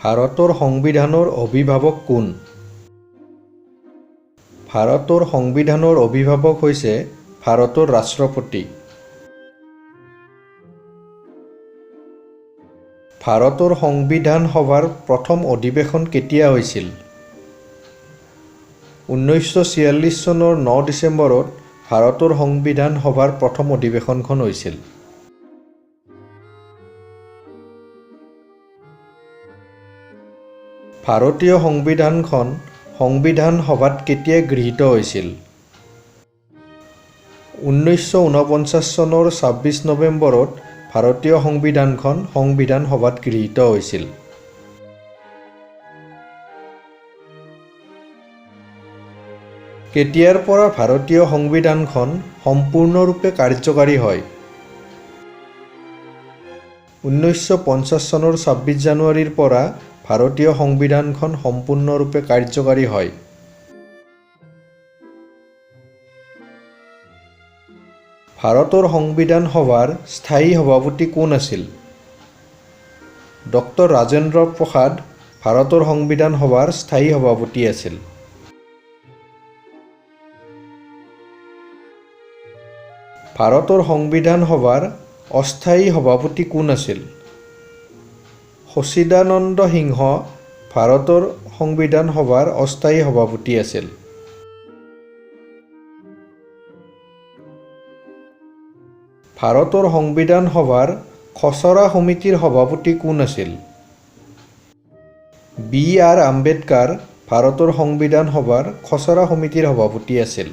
ভাৰতৰ সংবিধানৰ অভিভাৱক কোন? ভাৰতৰ সংবিধানৰ অভিভাৱক হৈছে ভাৰতৰ ৰাষ্ট্ৰপতি। ভাৰতৰ সংবিধান সভাৰ প্ৰথম অধিৱেশন কেতিয়া হৈছিল? 1946 চনৰ 9 ডিচেম্বৰত ভাৰতৰ সংবিধান সভাৰ প্ৰথম অধিৱেশনখন হৈছিল। ভাৰতীয় সংবিধানখন সংবিধান সভাত কেতিয়া গৃহীত হৈছিল? 1949 চনৰ 26 নৱেম্বৰত ভাৰতীয় সংবিধানখন সংবিধান সভাত গৃহীত হৈছিল। কেতিয়াৰ পৰা ভাৰতীয় সংবিধানখন সম্পূৰ্ণৰূপে কাৰ্যকাৰী হয়? 1950 চনৰ 26 জানুৱাৰীৰ পৰা ভাৰতীয় সংবিধানখন সম্পূৰ্ণৰূপে কাৰ্যকাৰী হয়। ভাৰতৰ সংবিধান সভাৰ স্থায়ী সভাপতি কোন আছিল? ডক্টৰ ৰাজেন্দ্ৰ প্ৰসাদ ভাৰতৰ সংবিধান সভাৰ স্থায়ী সভাপতি আছিল। ভাৰতৰ সংবিধান সভাৰ অস্থায়ী সভাপতি কোন আছিল? সচিদানন্দ সিংহ ভাৰতৰ সংবিধান সভাৰ অস্থায়ী সভাপতি আছিল। ভাৰতৰ সংবিধান সভাৰ খচৰা সমিতিৰ সভাপতি কোন আছিল? বি.আৰ. আম্বেদকাৰ ভাৰতৰ সংবিধান সভাৰ খচৰা সমিতিৰ সভাপতি আছিল।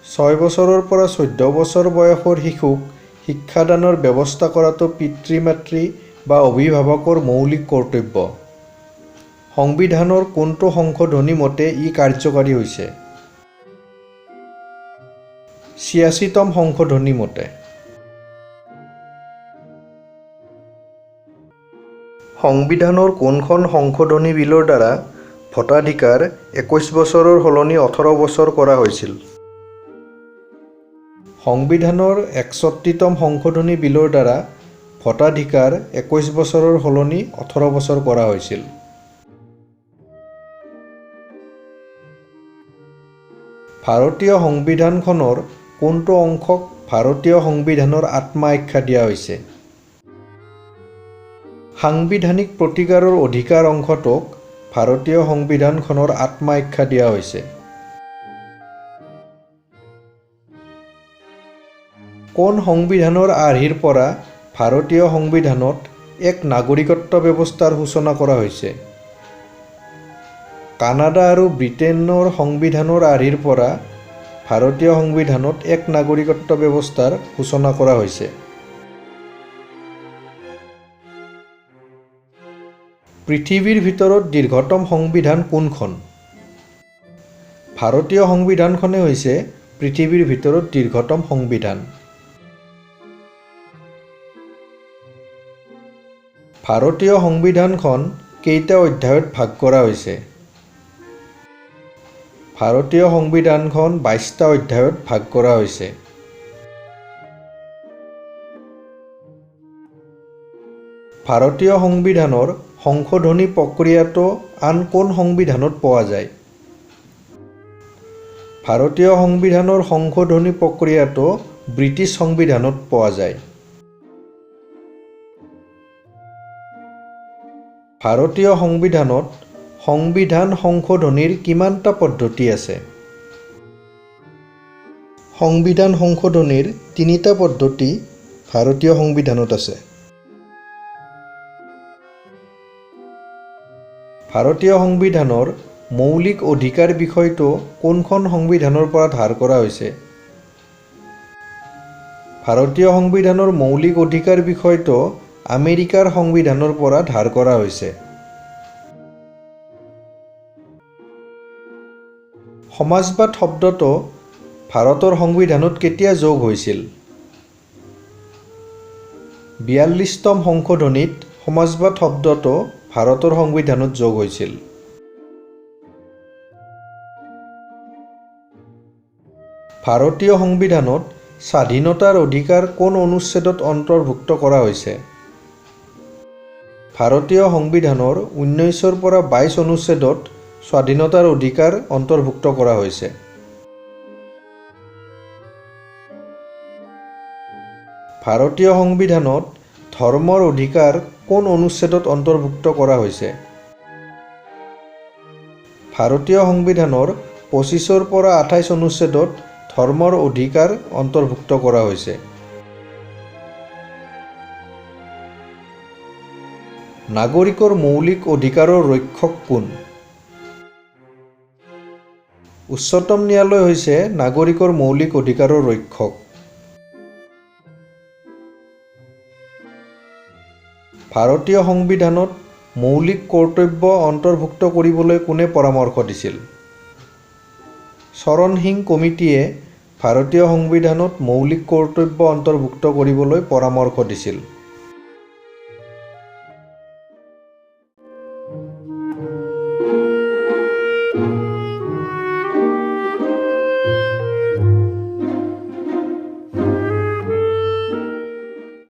6 বছৰৰ পৰা 14 বছৰ বয়সৰ শিশুক শিক্ষাদানৰ ব্যৱস্থা কৰাটো পিতৃ-মাতৃ বা অভিভাৱকৰ মৌলিক কৰ্তব্য। সংবিধানৰ কোনটো সংশোধনী মতে ই কাৰ্যকাৰী হৈছে? 86তম সংশোধনী মতে। সংবিধানৰ কোনখন সংশোধনী বিলৰ দ্বাৰা ভোটাধিকাৰ 21 বছৰৰ সলনি 18 বছৰ কৰা হৈছিল? সংবিধানৰ 61তম সংশোধনী বিলৰ দ্বাৰা ভোটাধিকাৰ 21 বছৰৰ সলনি 18 বছৰ কৰা হৈছিল। ভাৰতীয় সংবিধানখনৰ কোনটো অংশক ভাৰতীয় সংবিধানৰ আত্মা আখ্যা দিয়া হৈছে? সাংবিধানিক প্ৰতিকাৰৰ অধিকাৰ অংশটোক ভাৰতীয় সংবিধানখনৰ আত্মা আখ্যা দিয়া হৈছে। কোন সংবিধানৰ আৰ্হিৰ পৰা ভাৰতীয় সংবিধানত এক নাগৰিকত্ব ব্যৱস্থাৰ সূচনা কৰা হৈছে? কানাডা আৰু ব্ৰিটেইনৰ সংবিধানৰ আৰ্হিৰ পৰা ভাৰতীয় সংবিধানত এক নাগৰিকত্ব ব্যৱস্থাৰ সূচনা কৰা হৈছে। পৃথিৱীৰ ভিতৰত দীৰ্ঘতম সংবিধান কোনখন? ভাৰতীয় সংবিধানখনে হৈছে পৃথিৱীৰ ভিতৰত দীৰ্ঘতম সংবিধান। ভাৰতীয় সংবিধানখন কেইটা অধ্যায়ত ভাগ কৰা হৈছে? ভাৰতীয় সংবিধানখন 22টা অধ্যায়ত ভাগ কৰা হৈছে। ভাৰতীয় সংবিধানৰ সংশোধনী প্ৰক্ৰিয়াটো আন কোন সংবিধানত পোৱা যায়? ভাৰতীয় সংবিধানৰ সংশোধনী প্ৰক্ৰিয়াটো ব্ৰিটিছ সংবিধানত পোৱা যায়। ভাৰতীয় সংবিধানত সংবিধান সংশোধনীৰ কিমানটা পদ্ধতি আছে? সংবিধান সংশোধনীৰ 3টা পদ্ধতি ভাৰতীয় সংবিধানত আছে। ভাৰতীয় সংবিধানৰ মৌলিক অধিকাৰ বিষয়টো কোনখন সংবিধানৰ পৰা ধাৰ কৰা হৈছে? ভাৰতীয় সংবিধানৰ মৌলিক অধিকাৰ বিষয়টো আমেৰিকাৰ সংবিধানৰ পৰা ধাৰ কৰা হৈছে। সমাজবাদ শব্দটো ভাৰতৰ সংবিধানত কেতিয়া যোগ হৈছিল? 42তম সংশোধনীত সমাজবাদ শব্দটো ভাৰতৰ সংবিধানত যোগ হৈছিল। ভাৰতীয় সংবিধানত স্বাধীনতাৰ অধিকাৰ কোন অনুচ্ছেদত অন্তৰ্ভুক্ত কৰা হৈছে? ভাৰতীয় সংবিধানৰ 19ৰ পৰা 22 অনুচ্ছেদত স্বাধীনতাৰ অধিকাৰ অন্তৰ্ভুক্ত কৰা হৈছে। ভাৰতীয় সংবিধানত ধৰ্মৰ অধিকাৰ কোন অনুচ্ছেদত অন্তৰ্ভুক্ত কৰা হৈছে? ভাৰতীয় সংবিধানৰ 25ৰ পৰা 28 অনুচ্ছেদত ধৰ্মৰ অধিকাৰ অন্তৰ্ভুক্ত কৰা হৈছে। নাগৰিকৰ মৌলিক অধিকাৰৰ ৰক্ষক কোন? উচ্চতম ন্যায়ালয় হৈছে নাগৰিকৰ মৌলিক অধিকাৰৰ ৰক্ষক। ভাৰতীয় সংবিধানত মৌলিক কৰ্তব্য অন্তৰ্ভুক্ত কৰিবলৈ কোনে পৰামৰ্শ দিছিল? চৰণ সিং কমিটিয়ে ভাৰতীয় সংবিধানত মৌলিক কৰ্তব্য অন্তৰ্ভুক্ত কৰিবলৈ পৰামৰ্শ দিছিল।